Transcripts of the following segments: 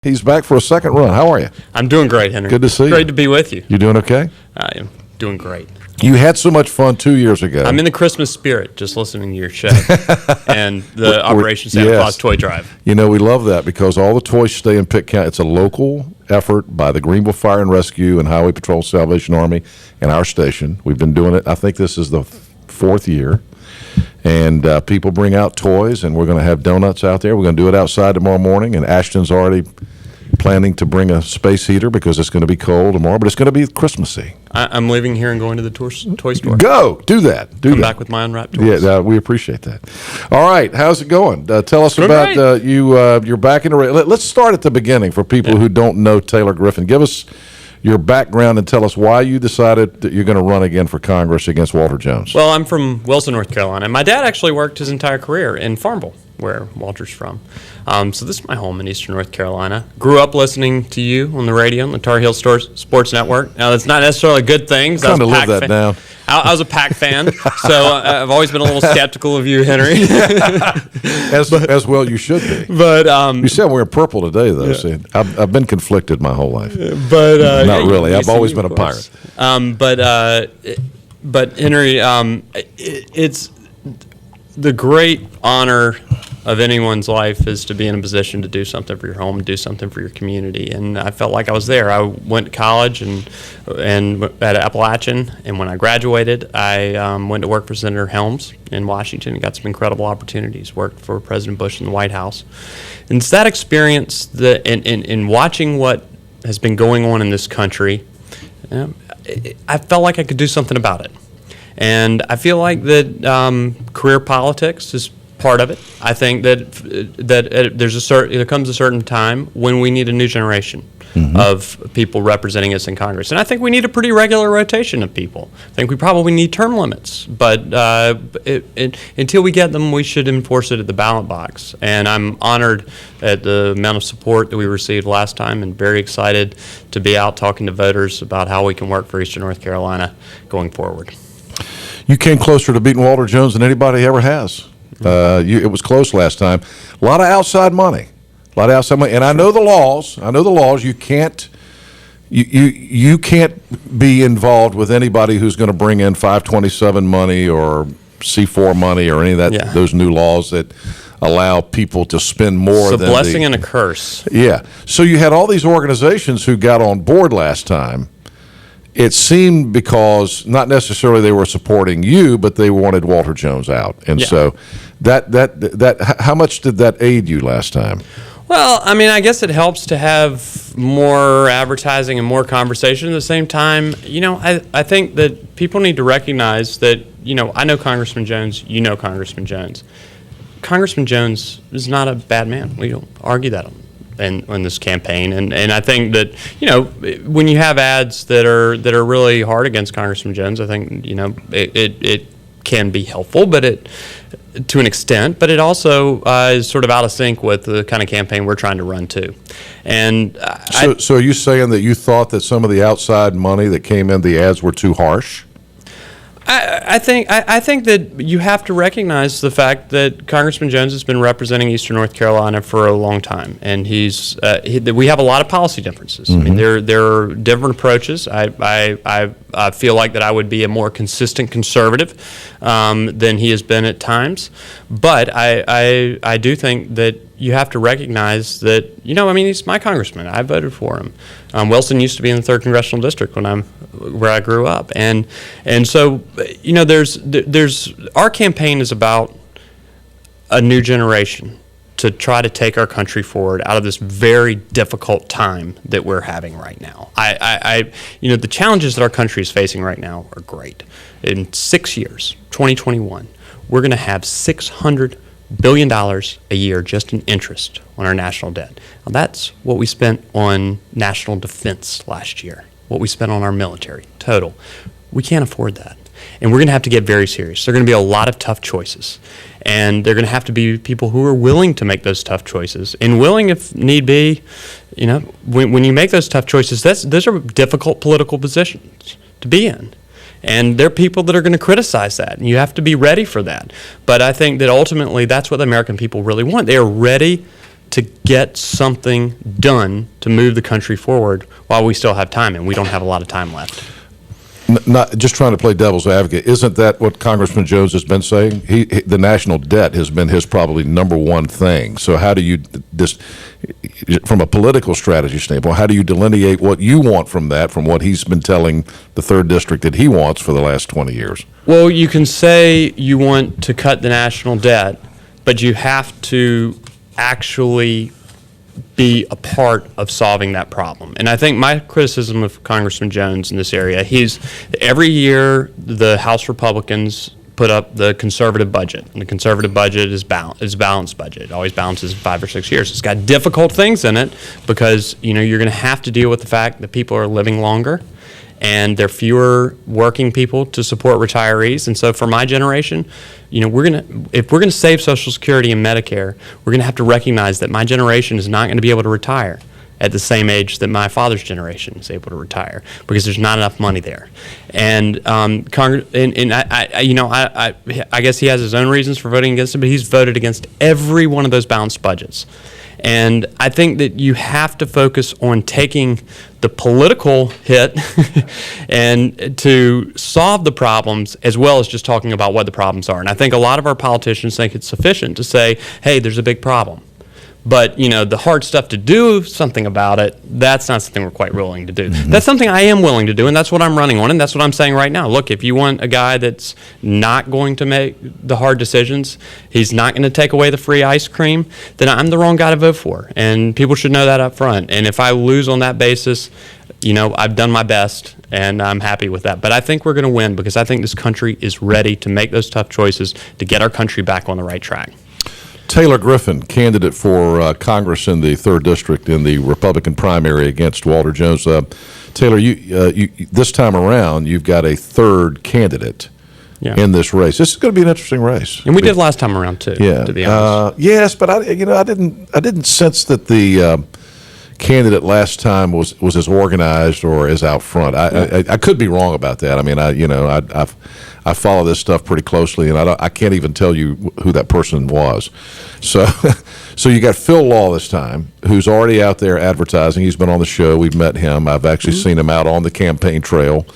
He's back for a second run. How are you? I'm doing great, Henry. Good to see you. Great to be with you. You doing okay? I am doing great. You had so much fun 2 years ago. I'm in the Christmas spirit just listening to your show and the Operation Santa Claus Toy Drive. You know, we love that because all the toys stay in Pitt County. It's a local effort by the Greenville Fire and Rescue and Highway Patrol Salvation Army and our station. We've been doing it. I think this is the fourth year. And people bring out toys, and we're going to have donuts out there. We're going to do it outside tomorrow morning, and Ashton's already planning to bring a space heater because it's going to be cold tomorrow, but it's going to be Christmassy. I'm leaving here and going to the toy store. Go! Do that. Come back with my unwrapped toys. Yeah, we appreciate that. All right, how's it going? Tell us Doing about great. you're back in the race. Let's start at the beginning for people who don't know Taylor Griffin. Give us your background and tell us why you decided that you're going to run again for Congress against Walter Jones. Well, I'm from Wilson, North Carolina. My dad actually worked his entire career in Farmville, where Walter's from. So this is my home in Eastern North Carolina. Grew up listening to you on the radio on the Tar Heel Sports Network. Now, that's not necessarily a good thing. Kind of live that down. I was a Pac fan, so I've always been a little skeptical of you, Henry. As well you should be. But you said we're purple today, though. Yeah. See, I've been conflicted my whole life. But not really. I've always been a pirate. But Henry, it's the great honor of anyone's life is to be in a position to do something for your home and do something for your community. And I felt like I was there. I went to college and at Appalachian, and when I graduated, I went to work for Senator Helms in Washington and got some incredible opportunities. Worked for President Bush in the White House. And it's that experience that in watching what has been going on in this country, I felt like I could do something about it. And I feel like that career politics is part of it. I think that there comes a certain time when we need a new generation of people representing us in Congress, and I think we need a pretty regular rotation of people. I think we probably need term limits, but until we get them, we should enforce it at the ballot box. And I'm honored at the amount of support that we received last time, and very excited to be out talking to voters about how we can work for Eastern North Carolina going forward. You came closer to beating Walter Jones than anybody ever has. It was close last time. A lot of outside money. And I know the laws. You can't be involved with anybody who's going to bring in 527 money or C4 money or any of that. Yeah. Those new laws that allow people to spend more. It's a blessing and a curse. Yeah. So you had all these organizations who got on board last time. It seemed because not necessarily they were supporting you, but they wanted Walter Jones out, and so that how much did that aid you last time? Well, I mean, I guess it helps to have more advertising and more conversation. At the same time, I think that people need to recognize that, I know Congressman Jones, you know Congressman Jones. Congressman Jones is not a bad man. We don't argue that in this campaign, and I think that when you have ads that are really hard against Congressman Jones, I think it can be helpful, but to an extent, but it also is sort of out of sync with the kind of campaign we're trying to run too. And so are you saying that you thought that some of the outside money that came in the ads were too harsh? I think that you have to recognize the fact that Congressman Jones has been representing Eastern North Carolina for a long time, and we have a lot of policy differences. I mean, there are different approaches. I feel like that I would be a more consistent conservative than he has been at times, but I do think that you have to recognize that, he's my congressman. I voted for him. Wilson used to be in the 3rd Congressional District where I grew up. And so, there's our campaign is about a new generation to try to take our country forward out of this very difficult time that we're having right now. The challenges that our country is facing right now are great. In 6 years, 2021, we're going to have $600 billion a year just in interest on our national debt. Now, that's what we spent on national defense last year, what we spent on our military total. We can't afford that. And we're going to have to get very serious. There are going to be a lot of tough choices. And there are going to have to be people who are willing to make those tough choices. And willing, if need be, when you make those tough choices, those are difficult political positions to be in. And there are people that are going to criticize that, and you have to be ready for that. But I think that ultimately that's what the American people really want. They are ready to get something done to move the country forward while we still have time, and we don't have a lot of time left. Not just trying to play devil's advocate. Isn't that what Congressman Jones has been saying? The national debt has been his probably number one thing. So how do you, from a political strategy standpoint, how do you delineate what you want from that, from what he's been telling the 3rd District that he wants for the last 20 years? Well, you can say you want to cut the national debt, but you have to actually be a part of solving that problem. And I think my criticism of Congressman Jones in this area, every year the House Republicans put up the conservative budget. And the conservative budget is a balanced budget. It always balances 5 or 6 years. It's got difficult things in it because you're going to have to deal with the fact that people are living longer and there are fewer working people to support retirees. And so for my generation, if we're going to save Social Security and Medicare, we're going to have to recognize that my generation is not going to be able to retire at the same age that my father's generation is able to retire because there's not enough money there. And I guess he has his own reasons for voting against it, but he's voted against every one of those balanced budgets. And I think that you have to focus on taking the political hit and to solve the problems as well as just talking about what the problems are. And I think a lot of our politicians think it's sufficient to say, hey, there's a big problem. But, the hard stuff to do something about it, that's not something we're quite willing to do. Mm-hmm. That's something I am willing to do, and that's what I'm running on, and that's what I'm saying right now. Look, if you want a guy that's not going to make the hard decisions, he's not going to take away the free ice cream, then I'm the wrong guy to vote for. And people should know that up front. And if I lose on that basis, I've done my best, and I'm happy with that. But I think we're going to win because I think this country is ready to make those tough choices to get our country back on the right track. Taylor Griffin, candidate for Congress in the 3rd District in the Republican primary against Walter Jones. Taylor, you this time around, you've got a 3rd candidate in this race. This is going to be an interesting race. And we did last time around too. Yeah. To be honest. Yes, but I didn't sense that the candidate last time was as organized or as out front. I could be wrong about that. I mean, I follow this stuff pretty closely, and I can't even tell you who that person was. So, so you got Phil Law this time, who's already out there advertising. He's been on the show. We've met him. I've actually seen him out on the campaign trail.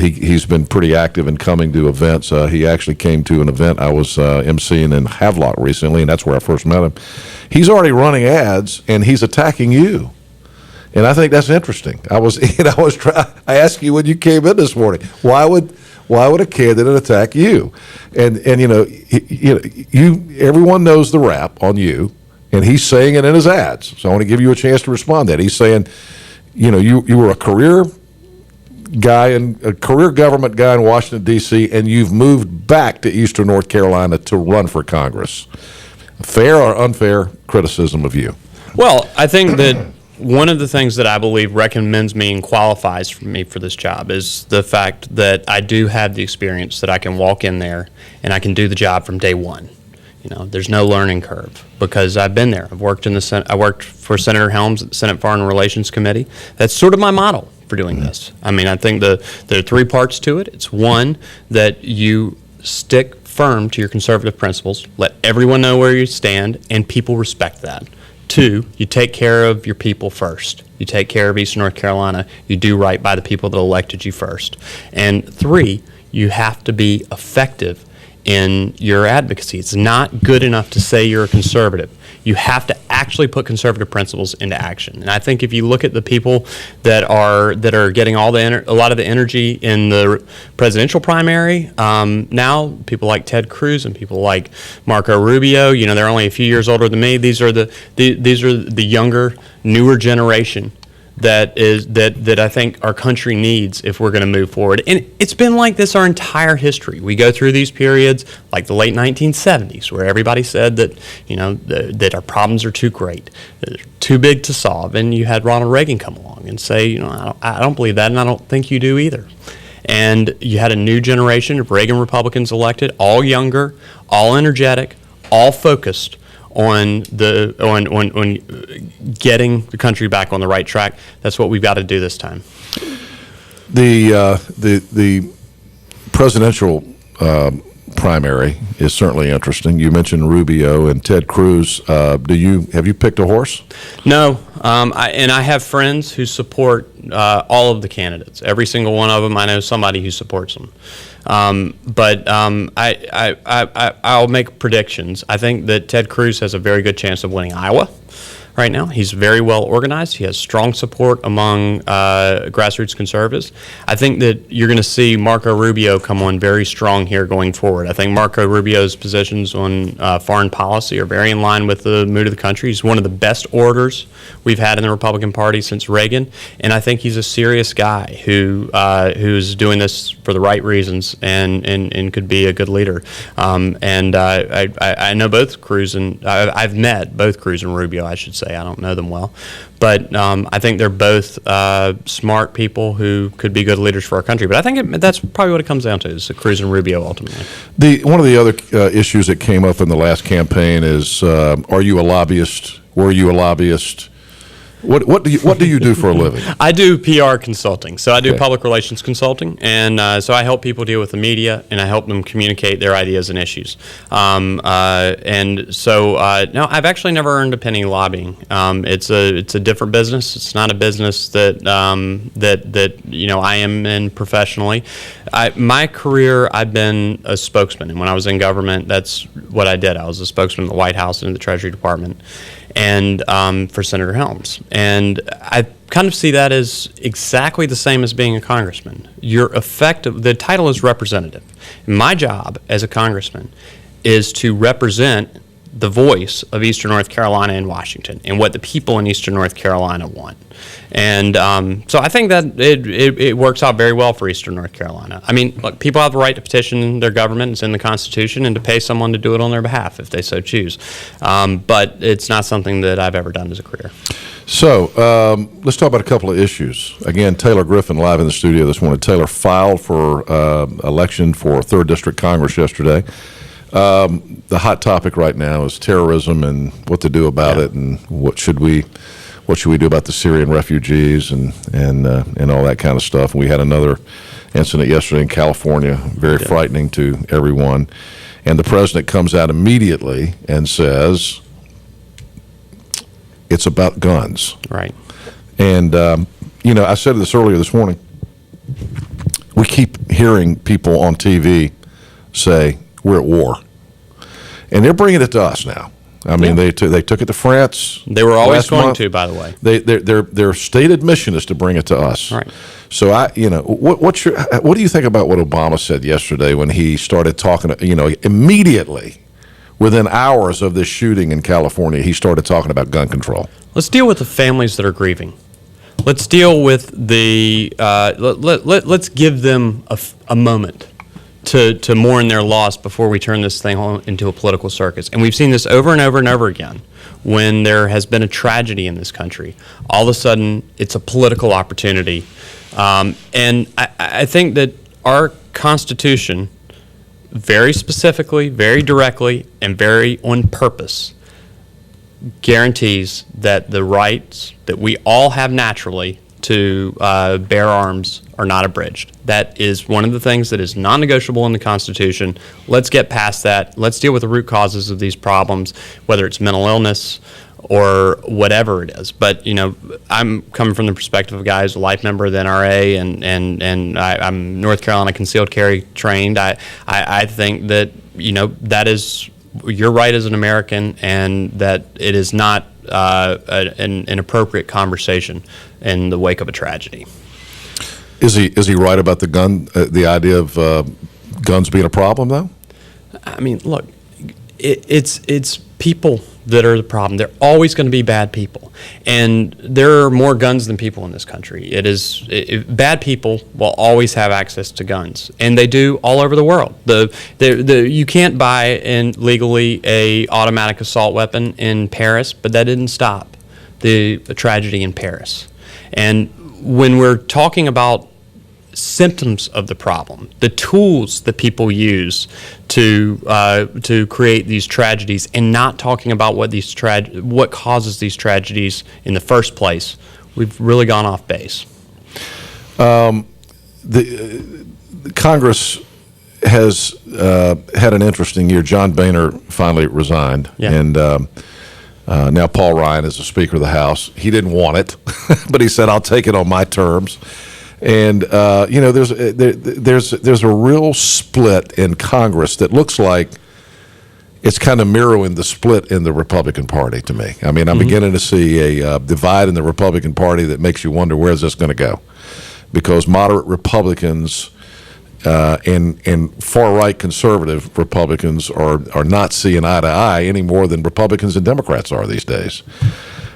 He's been pretty active in coming to events. He actually came to an event I was emceeing in Havelock recently, and that's where I first met him. He's already running ads, and he's attacking you. And I think that's interesting. I asked you when you came in this morning, why would a candidate attack you? And everyone knows the rap on you, and he's saying it in his ads. So I want to give you a chance to respond to that. He's saying, you were a career government guy in Washington, D.C., and you've moved back to Eastern North Carolina to run for Congress. Fair or unfair criticism of you? Well, I think that one of the things that I believe recommends me and qualifies me for this job is the fact that I do have the experience that I can walk in there and I can do the job from day one. There's no learning curve because I've been there. I've worked in the Senate. I worked for Senator Helms at the Senate Foreign Relations Committee. That's sort of my model for doing this. I mean, I think there are 3 parts to it. It's one, that you stick firm to your conservative principles, let everyone know where you stand, and people respect that. 2, you take care of your people first. You take care of Eastern North Carolina. You do right by the people that elected you first. And 3, you have to be effective in your advocacy. It's not good enough to say you're a conservative. You have to actually put conservative principles into action. And I think if you look at the people that are getting a lot of the energy in the presidential primary now, people like Ted Cruz and people like Marco Rubio, they're only a few years older than me. These are the younger, newer generation that I think our country needs if we're going to move forward. And it's been like this our entire history. We go through these periods like the late 1970s where everybody said that, that our problems are too great, they're too big to solve. And you had Ronald Reagan come along and say, I don't believe that, and I don't think you do either. And you had a new generation of Reagan Republicans elected, all younger, all energetic, all focused on getting the country back on the right track. That's what we've got to do this time. The presidential primary is certainly interesting. You mentioned Rubio and Ted Cruz. Have you picked a horse? No, I have friends who support all of the candidates. Every single one of them, I know somebody who supports them. I'll make predictions. I think that Ted Cruz has a very good chance of winning Iowa. Right now, he's very well organized. He has strong support among grassroots conservatives. I think that you're going to see Marco Rubio come on very strong here going forward. I think Marco Rubio's positions on foreign policy are very in line with the mood of the country. He's one of the best orators we've had in the Republican Party since Reagan, and I think he's a serious guy who's doing this for the right reasons and could be a good leader. I know both Cruz and I've met both Cruz and Rubio, I should say. I don't know them well, but I think they're both smart people who could be good leaders for our country. But I think that's probably what it comes down to, is Cruz and Rubio ultimately. One of the other issues that came up in the last campaign is, are you a lobbyist? Were you a lobbyist? What do you do for a living? I do PR consulting. So I do Okay. public relations consulting, and so I help people deal with the media, and I help them communicate their ideas and issues. No, I've actually never earned a penny lobbying. It's a different business. It's not a business that I am in professionally. My career, I've been a spokesman, and when I was in government, that's what I did. I was a spokesman in the White House and in the Treasury Department, and for Senator Helms. And I kind of see that as exactly the same as being a congressman. The title is representative. My job as a congressman is to represent the voice of Eastern North Carolina and Washington and what the people in Eastern North Carolina want. And so I think that it works out very well for Eastern North Carolina. I mean, look, people have the right to petition their government, it's in the Constitution, and to pay someone to do it on their behalf if they so choose. But it's not something that I've ever done as a career. So let's talk about a couple of issues. Again, Taylor Griffin live in the studio this morning. Taylor filed for election for 3rd District Congress yesterday. The hot topic right now is terrorism and what to do about it, and what should we do about the Syrian refugees and all that kind of stuff. And we had another incident yesterday in California, very frightening to everyone. And the president comes out immediately and says, it's about guns. Right. And, I said this earlier this morning. We keep hearing people on TV say, we're at war. And they're bringing it to us now. I mean, they took it to France. They were always last going month. to, by the way. Their stated mission is to bring it to us. Right. So what do you think about what Obama said yesterday when he started talking? Immediately, within hours of this shooting in California, he started talking about gun control. Let's deal with the families that are grieving. Let's deal with let's give them a moment to mourn their loss before we turn this thing into a political circus. And we've seen this over and over and over again. When there has been a tragedy in this country, all of a sudden it's a political opportunity. And I think that our Constitution, very specifically, very directly, and very on purpose, guarantees that the rights that we all have naturally to bear arms are not abridged. That is one of the things that is non-negotiable in the Constitution. Let's get past that. Let's deal with the root causes of these problems, whether it's mental illness or whatever it is. But I'm coming from the perspective of a guy who's a life member of the NRA, and I'm North Carolina concealed carry trained. I think that that is your right as an American, and that it is not an appropriate conversation in the wake of a tragedy. Is he right about the gun? The idea of guns being a problem, though? I mean, look, it's people that are the problem. They're always going to be bad people, and there are more guns than people in this country. Bad people will always have access to guns, and they do all over the world. You can't buy legally a automatic assault weapon in Paris, but that didn't stop the tragedy in Paris. And when we're talking about symptoms of the problem, the tools that people use to create these tragedies, and not talking about what causes these tragedies in the first place, we've really gone off base. The Congress has had an interesting year. John Boehner finally resigned, Yeah. and now Paul Ryan is the Speaker of the House. He didn't want it, but he said, "I'll take it on my terms." And there's a real split in Congress that looks like it's kind of mirroring the split in the Republican Party to me. I mean, I'm beginning to see a divide in the Republican Party that makes you wonder, where's this going to go? Because moderate Republicans and far-right conservative Republicans are not seeing eye to eye any more than Republicans and Democrats are these days.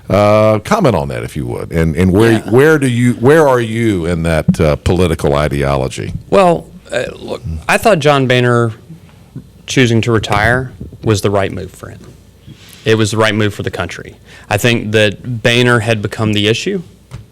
Comment on that, if you would, and where are you in that political ideology? Well, look, I thought John Boehner choosing to retire was the right move for him. It was the right move for the country. I think that Boehner had become the issue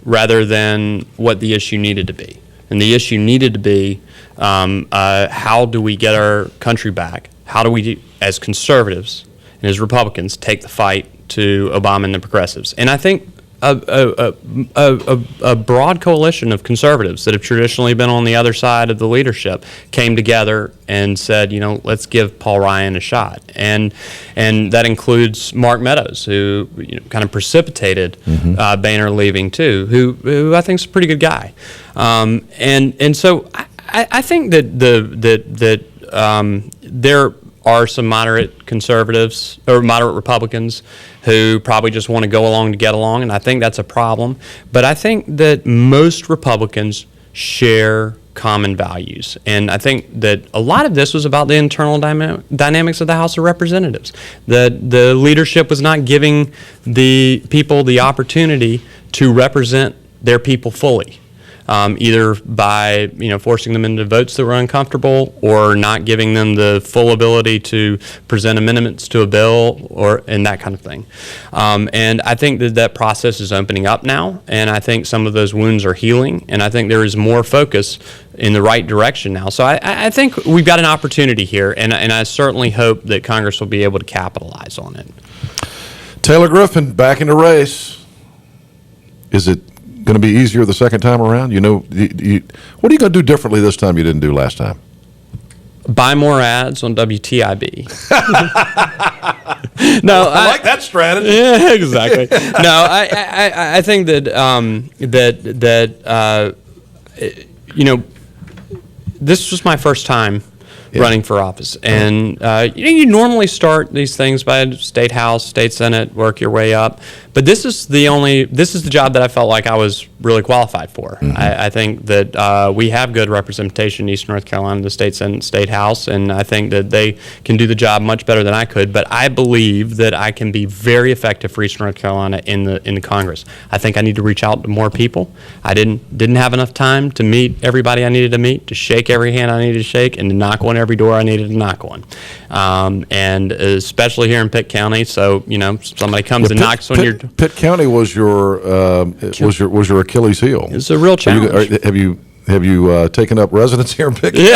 rather than what the issue needed to be. And the issue needed to be, how do we get our country back? How do we, as conservatives and as Republicans, take the fight to Obama and the progressives? And I think a broad coalition of conservatives that have traditionally been on the other side of the leadership came together and said, let's give Paul Ryan a shot. And that includes Mark Meadows, who kind of precipitated Boehner leaving too, who I think is a pretty good guy. And so I think that there are some moderate conservatives or moderate Republicans who probably just want to go along to get along, and I think that's a problem. But I think that most Republicans share common values, and I think that a lot of this was about the internal dynamics of the House of Representatives. That the leadership was not giving the people the opportunity to represent their people fully. Either by forcing them into votes that were uncomfortable, or not giving them the full ability to present amendments to a bill, and that kind of thing. And I think that process is opening up now, and I think some of those wounds are healing, and I think there is more focus in the right direction now. So I think we've got an opportunity here, and I certainly hope that Congress will be able to capitalize on it. Taylor Griffin back in the race. Is it going to be easier the second time around? What are you going to do differently this time you didn't do last time? Buy more ads on WTIB. No, I like that strategy. Yeah, exactly. No, I think that this was my first time running for office, and you normally start these things by state house, state senate, work your way up. But this is the job that I felt like I was really qualified for. I think that we have good representation in Eastern North Carolina, the state senate, state house, and I think that they can do the job much better than I could. But I believe that I can be very effective for Eastern North Carolina in the Congress. I think I need to reach out to more people. I didn't have enough time to meet everybody I needed to meet, to shake every hand I needed to shake, and to knock on every door I needed to knock on. And especially here in Pitt County, so somebody comes and knocks on your. Pitt County was your Achilles heel. It's a real challenge. Have you taken up residence here in Pitt County?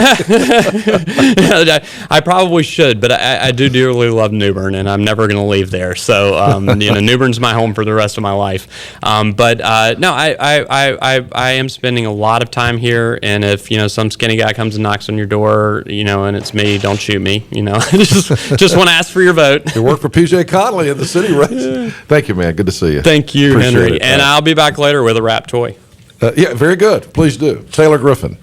Yeah, I probably should, but I do dearly love New Bern, and I'm never going to leave there. So New Bern's my home for the rest of my life. But no, I am spending a lot of time here, and if some skinny guy comes and knocks on your door, and it's me, don't shoot me. Just want to ask for your vote. You work for PJ Connolly in the city race. Thank you, man. Good to see you. Thank you, Appreciate Henry. it. And I'll be back later with a rap toy. Yeah, very good. Please do. Taylor Griffin.